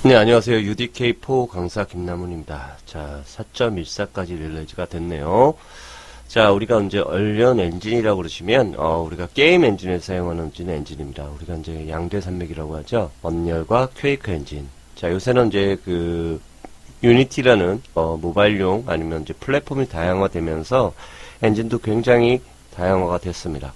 네, 안녕하세요. UDK4 강사 김남훈입니다. 자, 4.14까지 릴리즈가 됐네요. 자, 우리가 이제 얼련 엔진이라고 그러시면, 우리가 게임 엔진에서 사용하는 엔진입니다. 우리가 이제 양대 산맥이라고 하죠. 언리얼과 퀘이크 엔진. 자, 요새는 이제 유니티라는, 모바일용 아니면 이제 플랫폼이 다양화되면서 엔진도 굉장히 다양화가 됐습니다.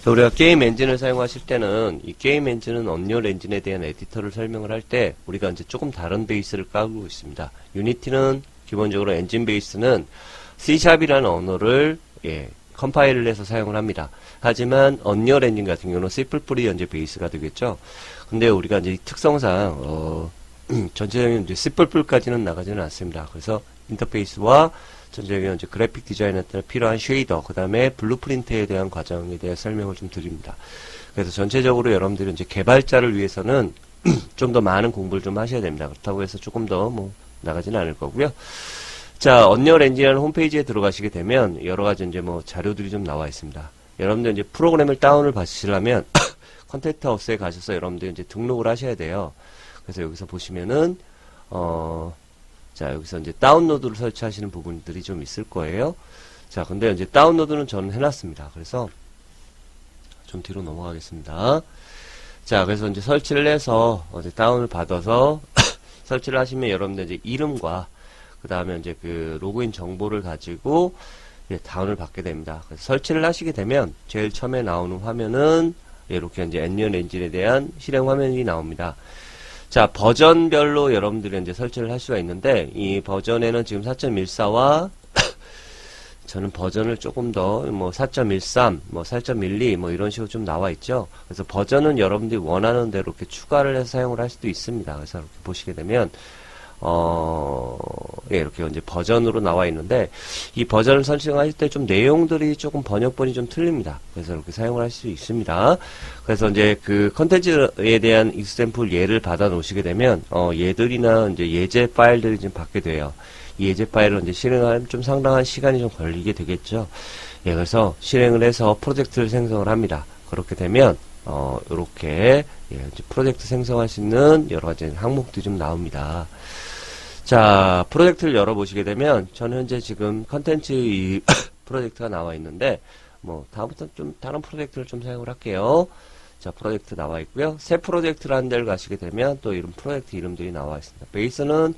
우리가 게임 엔진을 사용하실 때는 이 게임 엔진은 언리얼 엔진에 대한 에디터를 설명을 할 때 우리가 이제 조금 다른 베이스를 깔고 있습니다. 유니티는 기본적으로 엔진 베이스는 C샵이라는 언어를 컴파일을 해서 사용을 합니다. 하지만 언리얼 엔진 같은 경우는 C++이 현재 베이스가 되겠죠. 근데 우리가 이제 특성상 전체적인 이제 C++까지는 나가지는 않습니다. 그래서 인터페이스와 전체적인 이제 그래픽 디자인에 따라 필요한 쉐이더, 그 다음에 블루프린트에 대한 과정에 대해 설명을 좀 드립니다. 그래서 전체적으로 여러분들이 이제 개발자를 위해서는 좀 더 많은 공부를 좀 하셔야 됩니다. 그렇다고 해서 조금 더 나가지는 않을 거고요. 자, 언리얼 엔진이라는 홈페이지에 들어가시게 되면 여러 가지 이제 자료들이 좀 나와 있습니다. 여러분들 이제 프로그램을 다운을 받으시려면 컨텐트 하우스에 가셔서 여러분들 이제 등록을 하셔야 돼요. 그래서 여기서 보시면은 자, 여기서 이제 다운로드를 설치하시는 부분들이 좀 있을 거예요. 자, 근데 이제 다운로드는 저는 해놨습니다. 그래서 좀 뒤로 넘어가겠습니다. 자, 그래서 이제 설치를 해서 이제 다운을 받아서 설치를 하시면 여러분들 이제 이름과 그 다음에 이제 로그인 정보를 가지고 다운을 받게 됩니다. 그래서 설치를 하시게 되면 제일 처음에 나오는 화면은 이렇게 이제 언리얼 엔진에 대한 실행 화면이 나옵니다. 자, 버전별로 여러분들이 이제 설치를 할 수가 있는데, 이 버전에는 지금 4.14와, 저는 버전을 조금 더, 4.13, 4.12, 이런 식으로 좀 나와 있죠. 그래서 버전은 여러분들이 원하는 대로 이렇게 추가를 해서 사용을 할 수도 있습니다. 그래서 이렇게 보시게 되면, 이렇게 이제 버전으로 나와 있는데, 이 버전을 설정하실 때 좀 내용들이 조금 번역본이 좀 틀립니다. 그래서 이렇게 사용을 할 수 있습니다. 그래서 이제 컨텐츠에 대한 익샘플 예를 받아 놓으시게 되면, 얘들이나 이제 예제 파일들이 좀 받게 돼요. 이 예제 파일을 이제 실행하면 좀 상당한 시간이 좀 걸리게 되겠죠. 그래서 실행을 해서 프로젝트를 생성을 합니다. 그렇게 되면, 요렇게, 이제 프로젝트 생성할 수 있는 여러 가지 항목들이 좀 나옵니다. 자, 프로젝트를 열어보시게 되면, 저는 현재 지금 컨텐츠 이 프로젝트가 나와 있는데, 다음부터 좀 다른 프로젝트를 좀 사용을 할게요. 자, 프로젝트 나와 있고요. 새 프로젝트라는 데를 가시게 되면, 또 이런 프로젝트 이름들이 나와 있습니다. 베이스는,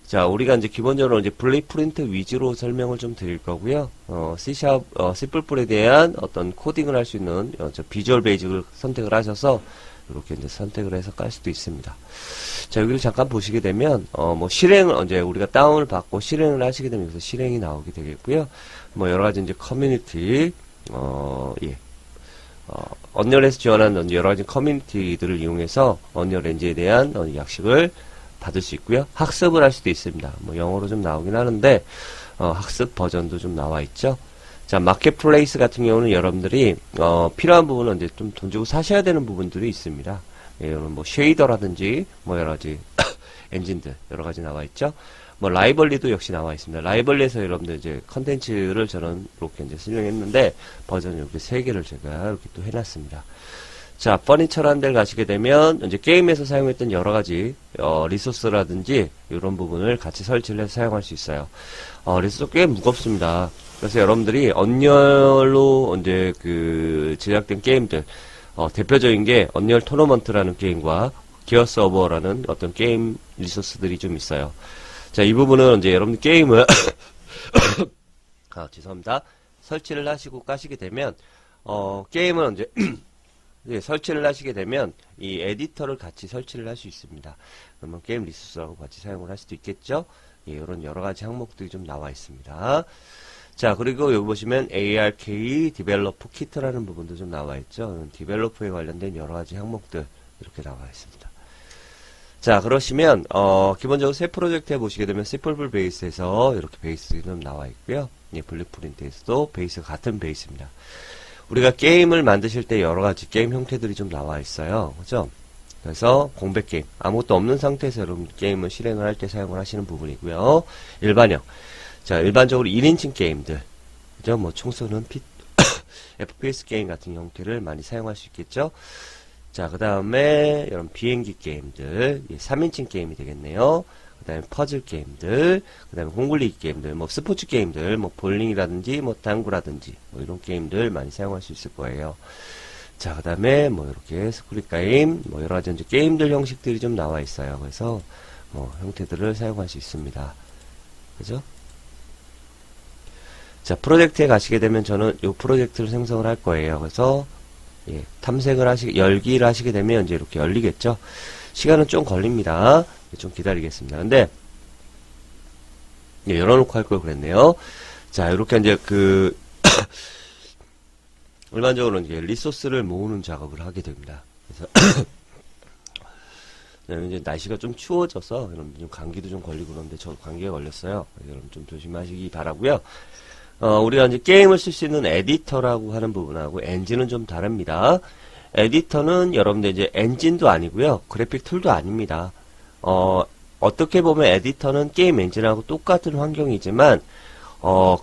자, 우리가 이제 기본적으로 이제 블루프린트 위주로 설명을 좀 드릴 거고요. C샵, C++에 대한 어떤 코딩을 할 수 있는, 비주얼 베이직을 선택을 하셔서, 이렇게 이제 선택을 해서 깔 수도 있습니다. 자, 여기를 잠깐 보시게 되면, 실행을, 이제 우리가 다운을 받고 실행을 하시게 되면 여기서 실행이 나오게 되겠고요. 여러 가지 이제 커뮤니티, 언리얼에서 지원하는 여러 가지 커뮤니티들을 이용해서 언리얼 엔진에 대한 약식을 받을 수 있고요. 학습을 할 수도 있습니다. 영어로 좀 나오긴 하는데, 학습 버전도 좀 나와 있죠. 자, 마켓플레이스 같은 경우는 여러분들이, 필요한 부분은 이제 좀 돈 주고 사셔야 되는 부분들이 있습니다. 이런 쉐이더라든지, 여러 가지, 엔진들, 여러 가지 나와 있죠. 라이벌리도 역시 나와 있습니다. 라이벌리에서 여러분들 이제 컨텐츠를 저는 이렇게 이제 설명했는데, 버전 이렇게 3개를 제가 이렇게 또 해놨습니다. 자, 퍼니처라는 데를 가시게 되면, 이제 게임에서 사용했던 여러 가지, 리소스라든지, 이런 부분을 같이 설치를 해서 사용할 수 있어요. 리소스 꽤 무겁습니다. 그래서 여러분들이 언리얼로 이제 제작된 게임들, 대표적인 게 언리얼 토너먼트라는 게임과 기어 서버라는 어떤 게임 리소스들이 좀 있어요. 자, 이 부분은 이제 여러분 게임을, 죄송합니다. 설치를 하시고 까시게 되면, 게임은 이제, 설치를 하시게 되면 이 에디터를 같이 설치를 할 수 있습니다. 그러면 게임 리소스하고 같이 사용을 할 수도 있겠죠. 이런 여러 가지 항목들이 좀 나와 있습니다. 자, 그리고 여기 보시면 ARK 디벨로퍼 키트라는 부분도 좀 나와 있죠. 디벨로퍼에 관련된 여러 가지 항목들 이렇게 나와 있습니다. 자, 그러시면 기본적으로 새 프로젝트에 보시게 되면 C++ 베이스에서 이렇게 베이스가 좀 나와 있고요. 블루프린트에서도 베이스가 같은 베이스입니다. 우리가 게임을 만드실 때 여러 가지 게임 형태들이 좀 나와 있어요. 그죠? 그래서 공백 게임, 아무것도 없는 상태에서 여러분 게임을 실행을 할 때 사용을 하시는 부분이고요. 일반형. 자, 일반적으로 1인칭 게임들. 그죠? 총 쏘는 FPS 게임 같은 형태를 많이 사용할 수 있겠죠? 자, 그 다음에 이런 비행기 게임들, 3인칭 게임이 되겠네요. 그 다음에 퍼즐 게임들, 그 다음에 공굴리기 게임들, 뭐 스포츠 게임들, 뭐 볼링이라든지, 뭐 당구라든지, 뭐 이런 게임들 많이 사용할 수 있을 거예요. 자, 그 다음에 뭐 이렇게 스크립 게임, 뭐 여러 가지 이제 게임들 형식들이 좀 나와 있어요. 그래서 뭐 형태들을 사용할 수 있습니다. 그죠? 자, 프로젝트에 가시게 되면 저는 이 프로젝트를 생성을 할 거예요. 그래서 탐색을 열기를 하시게 되면 이제 이렇게 열리겠죠. 시간은 좀 걸립니다. 좀 기다리겠습니다. 근데 열어놓고 할 걸 그랬네요. 자, 이렇게 이제 일반적으로 이제 리소스를 모으는 작업을 하게 됩니다. 그래서 이제 날씨가 좀 추워져서 여러분 좀 감기도 좀 걸리고 그러는데 저도 감기가 걸렸어요. 여러분 좀 조심하시기 바라고요. 우리가 이제 게임을 쓸 수 있는 에디터라고 하는 부분하고 엔진은 좀 다릅니다. 에디터는 여러분들 이제 엔진도 아니고요. 그래픽 툴도 아닙니다. 어떻게 보면 에디터는 게임 엔진하고 똑같은 환경이지만,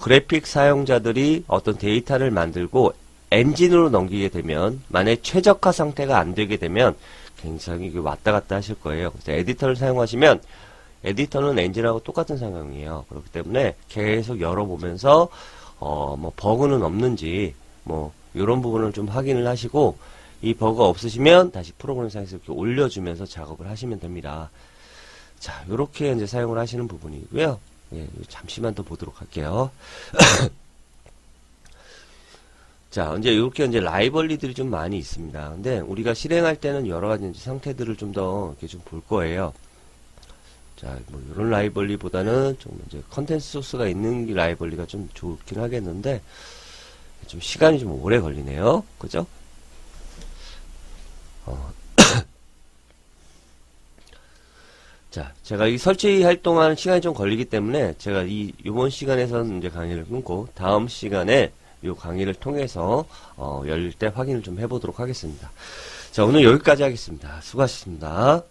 그래픽 사용자들이 어떤 데이터를 만들고 엔진으로 넘기게 되면, 만약에 최적화 상태가 안 되게 되면 굉장히 왔다 갔다 하실 거예요. 그래서 에디터를 사용하시면 에디터는 엔진하고 똑같은 상황이에요. 그렇기 때문에 계속 열어보면서 뭐 버그는 없는지 뭐 이런 부분을 좀 확인을 하시고 이 버그가 없으시면 다시 프로그램상에서 이렇게 올려주면서 작업을 하시면 됩니다. 자, 이렇게 이제 사용을 하시는 부분이고요. 예, 잠시만 더 보도록 할게요. 자, 이제 이렇게 이제 라이벌리들이 좀 많이 있습니다. 근데 우리가 실행할 때는 여러 가지 이제 상태들을 좀 더 이렇게 좀 볼 거예요. 자, 뭐, 이런 라이벌리보다는 좀 이제 컨텐츠 소스가 있는 라이벌리가 좀 좋긴 하겠는데, 좀 시간이 좀 오래 걸리네요. 그죠? 자, 제가 이 설치할 동안 시간이 좀 걸리기 때문에, 제가 이번 시간에서는 이제 강의를 끊고, 다음 시간에 이 강의를 통해서, 열릴 때 확인을 좀 해보도록 하겠습니다. 자, 오늘 여기까지 하겠습니다. 수고하셨습니다.